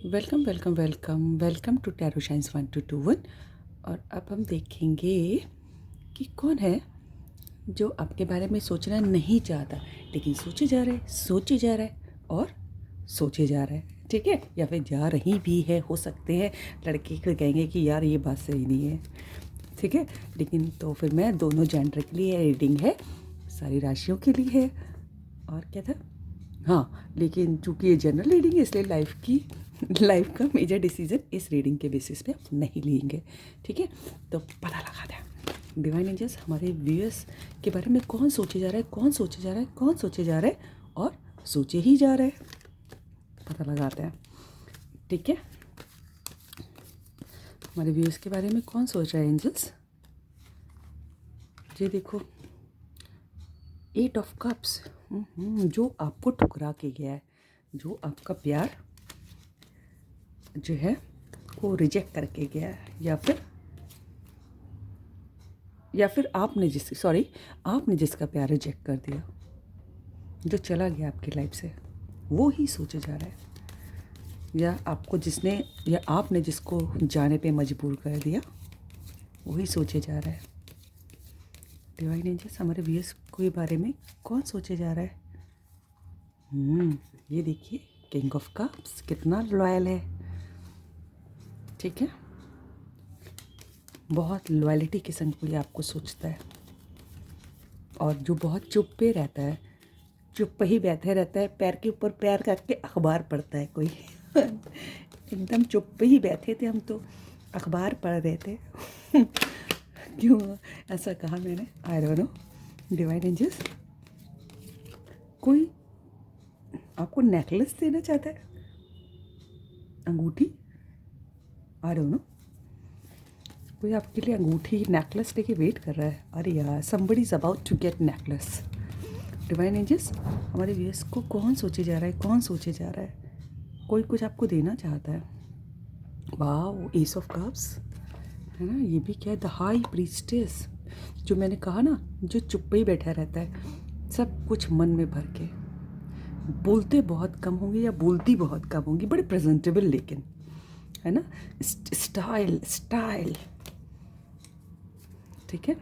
Welcome welcome welcome welcome to tarot science 1221। और अब हम देखेंगे कि कौन है जो आपके बारे में सोचना नहीं चाहता लेकिन सोचे जा रहा है, सोचे जा रहा है और सोचे जा रहा है। ठीक है, या फिर जा रही भी है, हो सकते हैं लड़के को कहेंगे कि यार ये बात सही नहीं है। ठीक है, लेकिन तो फिर मैं दोनों जेंडर के लिए रीडिंग है, सारी राशियों के लिए है। और क्या था, हाँ, लेकिन चूंकि ये जनरल रीडिंग है इसलिए लाइफ का मेजर डिसीजन इस रीडिंग के बेसिस पे आप नहीं लेंगे। ठीक है, तो पता लगा दें डिवाइन एंजल्स हमारे व्यूअर्स के बारे में कौन सोचे जा रहा है, कौन सोचे जा रहा है, कौन सोचे जा रहा है और सोचे ही जा रहा है, पता लगाते हैं। ठीक है, हमारे व्यूअर्स के बारे में कौन सोच रहा है एंजल्स। ये देखो, 8 ऑफ कप्स, जो आपको ठुकरा के गया है, जो आपका प्यार जो है वो रिजेक्ट करके गया है, या फिर आपने जिसका प्यार रिजेक्ट कर दिया, जो चला गया आपकी लाइफ से, वो ही सोचे जा रहा है। या आपने जिसको जाने पे मजबूर कर दिया, वही सोचे जा रहा है। डिवाइन एंजल्स हमारे व्यूअर्स के बारे में कौन सोचे जा रहा है। ये देखिए, किंग ऑफ कप्स कितना लॉयल है। ठीक है, बहुत लॉयल्टी के संग कोई आपको सोचता है, और जो बहुत चुप पे रहता है, चुप ही बैठे रहता है, पैर के ऊपर पैर करके अखबार पढ़ता है कोई एकदम चुप पे ही बैठे थे हम, तो अखबार पढ़ रहे थे क्यों ऐसा कहा मैंने, I don't know. Divine angels कोई आपको नेकलेस देना चाहता है, अंगूठी, आई डोंट नो। कोई आपके लिए अंगूठी नेकलेस लेके वेट कर रहा है। अरे यार, somebody is about to get necklace. Divine angels हमारे व्यूअर्स को कौन सोचे जा रहा है, कौन सोचे जा रहा है। कोई कुछ आपको देना चाहता है। वाह, एस ऑफ कप्स है ना, ये भी क्या है, द हाई प्रीस्टेस, जो मैंने कहा ना, जो चुप ही बैठा रहता है, सब कुछ मन में भर के, बोलते बहुत कम होंगे या बोलती बहुत कम होंगी, बड़े प्रेजेंटेबल लेकिन, है ना, स्टाइल। ठीक है,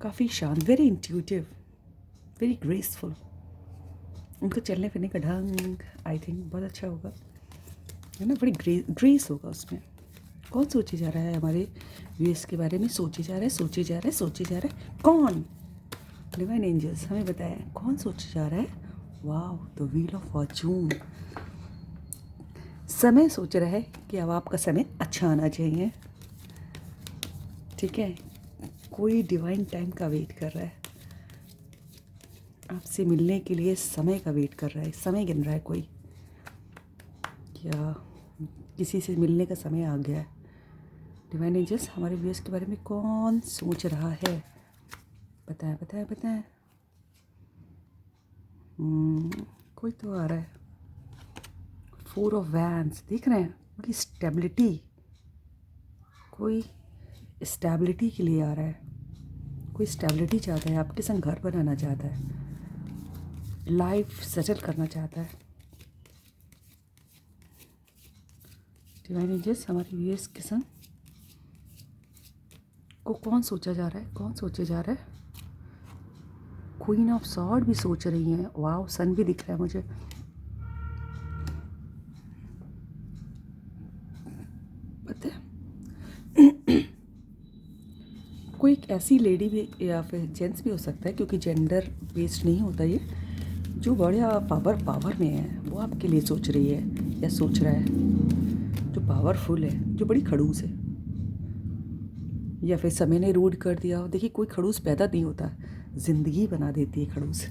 काफ़ी शांत, वेरी इंट्यूटिव, वेरी ग्रेसफुल। उनका चलने फिरने का ढंग आई थिंक बहुत अच्छा होगा, है ना, बड़ी ग्रेस होगा उसमें। कौन सोचे जा रहा है हमारे व्यूअर्स के बारे में, सोचे जा रहा है, सोचे जा रहा है, सोचे जा रहा है, कौन। डिवाइन एंजल्स हमें बताया कौन सोचे जा रहा है। वाह, द व्हील ऑफ फॉर्चून, समय सोच रहा है कि अब आपका समय अच्छा आना चाहिए। ठीक है, कोई डिवाइन टाइम का वेट कर रहा है, आपसे मिलने के लिए समय का वेट कर रहा है, समय गिन रहा है कोई, या किसी से मिलने का समय आ गया है। डिवाइन एंजल्स हमारे व्यूअर्स के बारे में कौन सोच रहा है, बताएं बताएं बताएं। कोई तो आ रहा है, 4 ऑफ वैंड्स देख रहे हैं, बड़ी स्टेबिलिटी, कोई स्टेबिलिटी के लिए आ रहा है, कोई स्टेबिलिटी चाहता है, आपके संग घर बनाना चाहता है, लाइफ सेटल करना चाहता है। डिवाइन एंजल्स हमारे व्यूअर्स के संग को कौन सोचा जा रहा है, कौन सोचे जा रहा है। क्वीन ऑफ सॉर्ड भी सोच रही हैं, वाह, सन भी दिख रहा है मुझे। पता है कोई एक ऐसी लेडी भी या फिर जेंट्स भी हो सकता है, क्योंकि जेंडर बेस्ड नहीं होता ये, जो बड़ा पावर में है, वो आपके लिए सोच रही है या सोच रहा है, जो पावरफुल है, जो बड़ी खड़ूस है। या फिर समय ने रूड कर दिया। देखिए, कोई खड़ूस पैदा नहीं होता, ज़िंदगी बना देती है खड़ूस।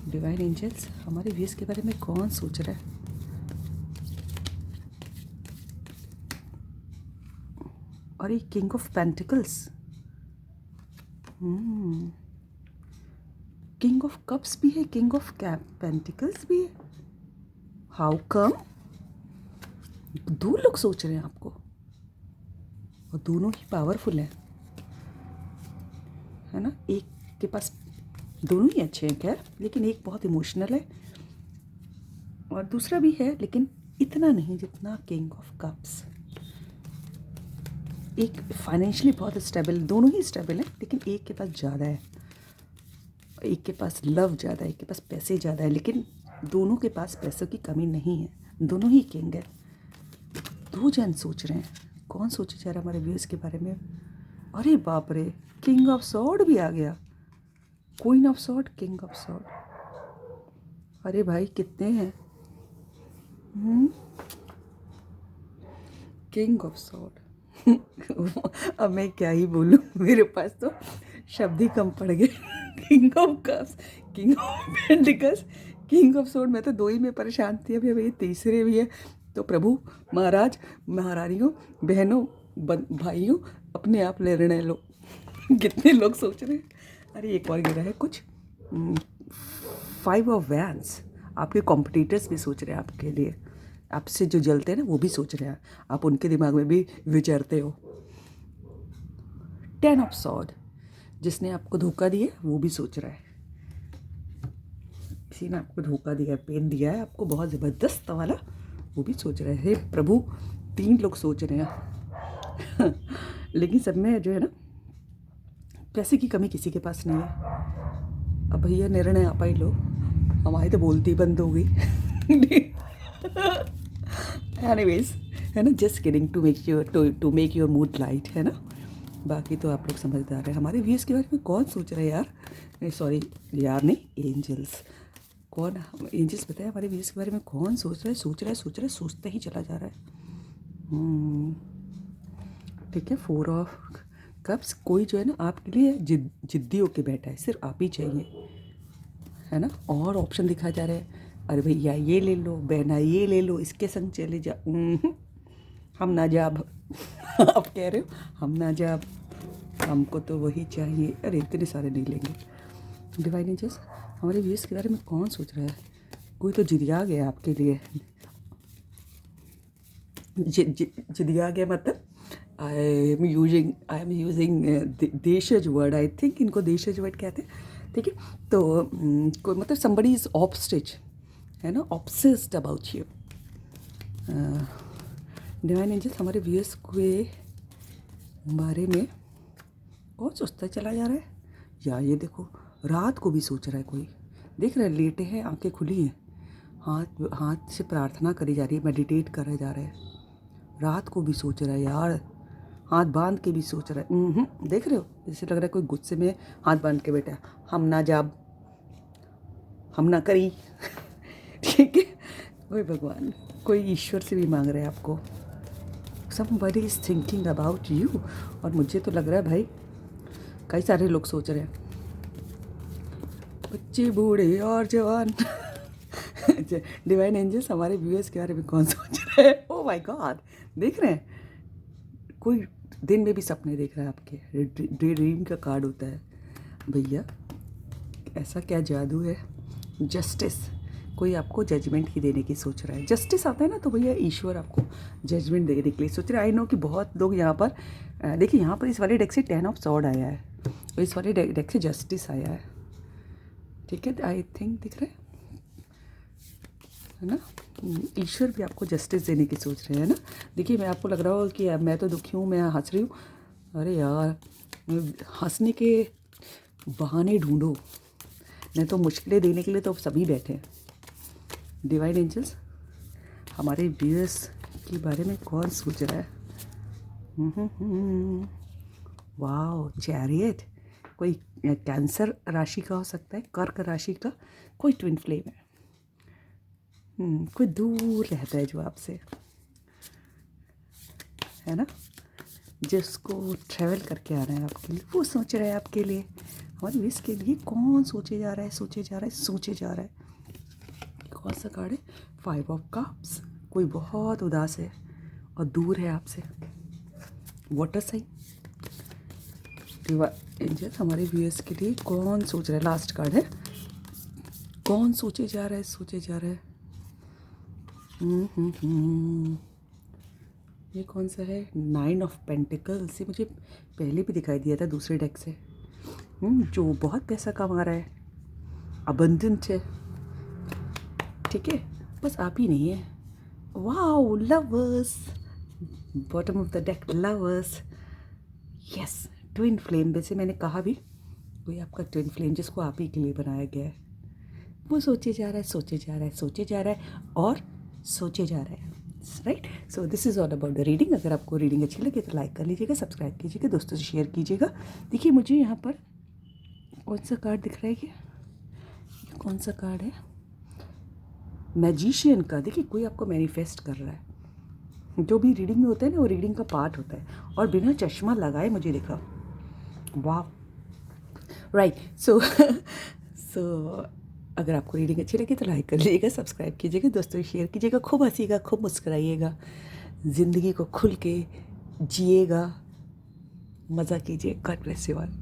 डिवाइन एंजल्स हमारे व्यूअर्स के बारे में कौन सोच रहा है। और ये king of pentacles, king of cups भी है, किंग ऑफ पेंटिकल्स भी है। हाउ कम, 2 लोग सोच रहे हैं आपको, और दोनों ही पावरफुल है ना। एक के पास, दोनों ही अच्छे हैं खैर, लेकिन एक बहुत इमोशनल है, और दूसरा भी है लेकिन इतना नहीं जितना किंग ऑफ कप्स। एक फाइनेंशियली बहुत स्टेबल, दोनों ही स्टेबल हैं लेकिन एक के पास ज़्यादा है, एक के पास लव ज़्यादा है, एक के पास पैसे ज़्यादा है, लेकिन दोनों के पास पैसों की कमी नहीं है, दोनों ही किंग है। दो जन सोच रहे हैं, कौन सोचे जा रहा है हमारे व्यूअर्स के बारे में। अरे बाप रे, किंग ऑफ सॉर्ड भी आ गया, queen of sword, king of sword. अरे भाई कितने हैं, किंग ऑफ सॉर्ड। अब मैं क्या ही बोलूँ, मेरे पास तो शब्द ही कम पड़ गए। King of cups, king of pentacles, king of sword. मैं तो दो ही में परेशान थी, अभी ये तीसरे भी है। तो प्रभु महाराज महारानियों बहनों भाइयों अपने आप निर्णय लो। कितने लोग सोच रहे हैं। अरे एक और गिरा है कुछ, 5 ऑफ वैंड्स। आपके कॉम्पिटिटर्स भी सोच रहे हैं आपके लिए, आपसे जो जलते हैं ना वो भी सोच रहे हैं, आप उनके दिमाग में भी विचरते हो। 10 ऑफ सॉर्ड, जिसने आपको धोखा दिया वो भी सोच रहा है, किसी ने आपको धोखा दिया है, पेन दिया है आपको बहुत ज़बरदस्त वाला, वो भी सोच रहे हैं। प्रभु 3 लोग सोच रहे हैं। लेकिन सब में जो है ना, पैसे की कमी किसी के पास नहीं है। अब भैया निर्णय आप ही लो, हमारी तो बोलती बंद हो गई। एनीवेज, है ना, just kidding, to make your mood light, है ना। बाकी तो आप लोग समझदार हैं। हमारे व्यूअर्स के बारे में कौन सोच रहा है यार, सॉरी यार नहीं, एंजल्स। कौन एंजल्स बताए हमारे व्यूअर्स के बारे में कौन सोच रहा है, सोच रहा है, सोच रहा है, सोचता ही चला जा रहा है। ठीक है, 4 ऑफ कप्स। कोई जो है ना आपके लिए जिद्दी होके बैठा है, सिर्फ आप ही चाहिए, है ना। और ऑप्शन दिखाए जा रहे हैं, अरे भैया ये ले लो, बहना ये ले लो, इसके संग चले जा। हम ना जाब। आप कह रहे हो हम ना जाब, हमको तो वही चाहिए। अरे इतने सारे नहीं लेंगे। डिवाइन एंजल्स, हमारे व्यूअर्स के बारे में कौन सोच रहा है। कोई तो जिदिया गया आपके लिए। जिदिया गया मतलब आई एम यूजिंग देशज वर्ड, आई थिंक इनको देशज वर्ड कहते हैं। ठीक है, तो कोई मतलब somebody इज ऑब्स्टिच, है ना, obsessed about you. Divine angels, हमारे व्यूअर्स के बारे में कौन सोचता चला जा रहा है। या ये देखो, रात को भी सोच रहा है कोई, देख रहे हैं, लेटे हैं, आंखें खुली हैं, हाथ से प्रार्थना करी जा रही है, मेडिटेट करा जा रहा है। रात को भी सोच रहा है यार, हाथ बांध के भी सोच रहा है। देख रहे हो, जैसे लग रहा है कोई गुस्से में हाथ बांध के बैठा है, हम ना जाब, हम ना करी। ठीक है, कोई भगवान, कोई ईश्वर से भी मांग रहे हैं आपको। somebody is thinking about you। और मुझे तो लग रहा है भाई कई सारे लोग सोच रहे हैं, बच्चे बूढ़े और जवान। डिवाइन एंजल्स, हमारे व्यूअर्स के बारे में कौन सोच रहा है। ओह माय गॉड, देख रहे हैं, कोई दिन में भी सपने देख रहा है आपके, ड्रीम का कार्ड होता है भैया। ऐसा क्या जादू है। जस्टिस, कोई आपको जजमेंट ही देने की सोच रहा है। जस्टिस आता है ना तो भैया ईश्वर आपको जजमेंट देने के लिए सोच रहे हैं। आई नो कि बहुत लोग यहाँ पर देखिए, यहाँ पर इस वाले डेक से 10 ऑफ सॉर्ड आया है और इस वाले डेक से जस्टिस आया है। ठीक है, आई थिंक दिख रहा है ना, ईश्वर भी आपको जस्टिस देने की सोच रहे हैं ना। देखिए, मैं आपको लग रहा हो कि मैं तो दुखी हूँ, मैं हंस रही हूँ। अरे यार, हंसने के बहाने ढूंढो, नहीं तो मुश्किलें देने के लिए तो सभी बैठे हैं। डिवाइन एंजल्स, हमारे व्यूअर्स के बारे में कौन सोच रहा है। वाओ, चैरियट, कोई कैंसर राशि का हो सकता है, कर्क राशि का, कोई ट्विन फ्लेम है। कोई दूर रहता है जो आपसे, है ना, जिसको ट्रैवल करके आ रहे हैं आपके लिए, वो सोच रहा है आपके लिए। हमारे विश के लिए कौन सोचे जा रहा है, सोचे जा रहा है, सोचे जा रहा है। कौन सा कार्ड है, 5 ऑफ कप्स। कोई बहुत उदास है और दूर है आपसे, वाटर साइन। एंजल, हमारे व्यूअर्स के लिए कौन सोच रहा है, लास्ट कार्ड है, कौन सोचे जा रहा है, सोचे जा रहा है। ये कौन सा है, 9 ऑफ पेंटिकल्स। ये मुझे पहले भी दिखाई दिया था दूसरे डेक से। जो बहुत पैसा कमा रहा है, अबंडेंट है, ठीक है, बस आप ही नहीं है। Wow, lovers, bottom of the deck lovers. Yes, twin flame. वैसे मैंने कहा भी कोई आपका ट्विन फ्लेम जिसको आप ही के लिए बनाया गया है, वो सोचे जा रहा है, सोचे जा रहा है, सोचे जा रहा है और सोचे जा रहा है। Right, so this is all about the reading. अगर आपको रीडिंग अच्छी लगे तो लाइक कर लीजिएगा, सब्सक्राइब कीजिएगा, दोस्तों से शेयर कीजिएगा। देखिए मुझे यहाँ पर कौन सा कार्ड दिख रहा है, ये कौन सा कार्ड है, मैजिशियन का। देखिए कोई आपको मैनिफेस्ट कर रहा है। जो भी रीडिंग में होता है ना, वो रीडिंग का पार्ट होता है। और बिना चश्मा लगाए मुझे दिखा। वाह, राइट। सो अगर आपको रीडिंग अच्छी लगी तो लाइक कर लीजिएगा, सब्सक्राइब कीजिएगा, दोस्तों शेयर कीजिएगा, खूब हंसीगा, खूब मुस्कुराइएगा, ज़िंदगी को खुल के जिएगा, मज़ा कीजिए। God bless you all.